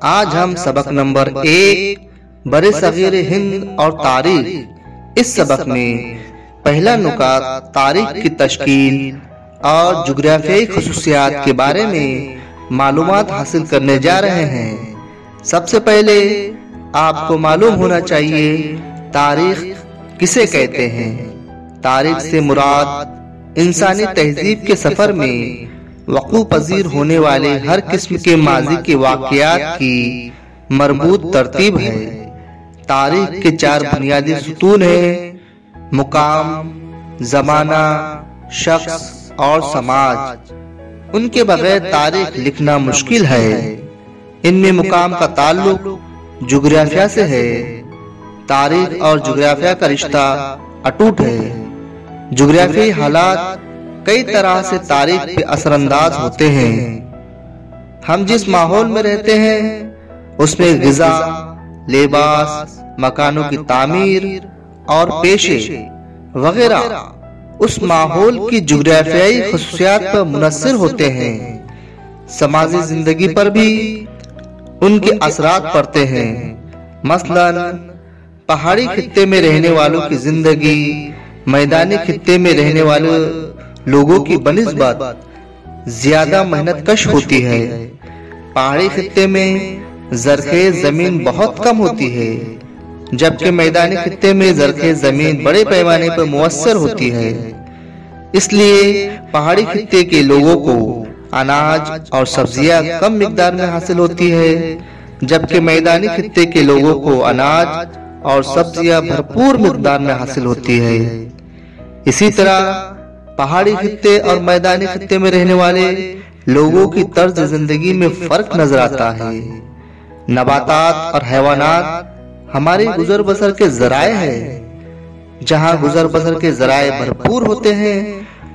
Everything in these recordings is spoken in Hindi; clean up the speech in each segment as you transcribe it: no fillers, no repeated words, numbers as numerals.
आज हम सबक नंबर 1 बरे सगीर हिंद और तारीख। इस सबक में पहला नुकात तारीख की तश्कील और जुग्राफियाई खसूसियात के बारे में मालूमात हासिल करने जा रहे हैं। सबसे पहले आपको मालूम होना चाहिए तारीख किसे कहते हैं। तारीख से मुराद इंसानी तहजीब के सफर में वक़ू पजीर होने वाले हर किस्म के माजी के वाक़यात की मरबूत तरतीब है। तारीख के 4 बुनियादी सुतून हैं: मुकाम, ज़माना, शख्स और समाज। उनके बगैर तारीख लिखना मुश्किल है। इनमें मुकाम का ताल्लुक जुग्राफिया से है। तारीख और जुग्राफिया का रिश्ता अटूट है। जुग्राफियाई हालात कई तरह से तारीख पे असरअंदाज होते हैं। हम जिस माहौल में रहते हैं उसमें ग़िज़ा, लिबास, मकानों की तामीर और पेशे वगैरह उस माहौल की जुग्राफियाई खसूसियात पर मुनस्सिर होते हैं। समाजी जिंदगी पर भी उनके असरात पड़ते हैं। मसलन पहाड़ी खित्ते में रहने वालों की जिंदगी मैदानी खित्ते में रहने वाले लोगों की बनिस्बत ज्यादा मेहनत कश होती है। पहाड़ी खित्ते में ज़रख़ेज़ जमीन बहुत कम होती है, जबकि मैदानी खित्ते में ज़रख़ेज़ जमीन बड़े पैमाने पर मुयस्सर होती है। इसलिए पहाड़ी खित्ते के लोगों को अनाज और सब्जियां कम मिकदार में हासिल होती है, जबकि मैदानी खित्ते के लोगों को अनाज और सब्जियां भरपूर मिकदार में हासिल होती है। इसी तरह पहाड़ी खित्ते और मैदानी खित्ते में रहने वाले लोगों की तर्ज जिंदगी में फर्क नजर आता है। नबातात और हैवानात हमारी गुजर बसर के जराए हैं। जहां गुजर बसर के जराए भरपूर होते हैं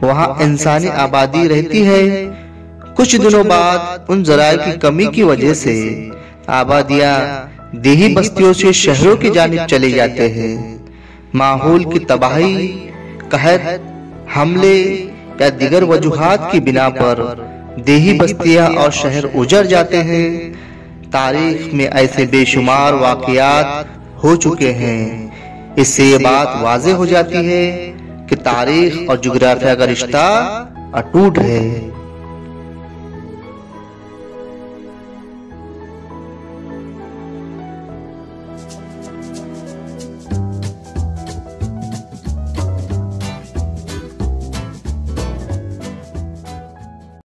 वहां इंसानी आबादी रहती है। कुछ दिनों बाद उन जराए की कमी की वजह से आबादियां देही बस्तियों से शहरों की जानिब चले जाते हैं। माहौल की तबाही, कहत, हमले या दिगर वजूहात की बिना पर देही बस्तियां और शहर उजड़ जाते हैं। तारीख में ऐसे बेशुमार वाक़यात हो चुके हैं। इससे ये बात वाज़ेह हो जाती है कि तारीख और जुग्राफिया का रिश्ता अटूट है।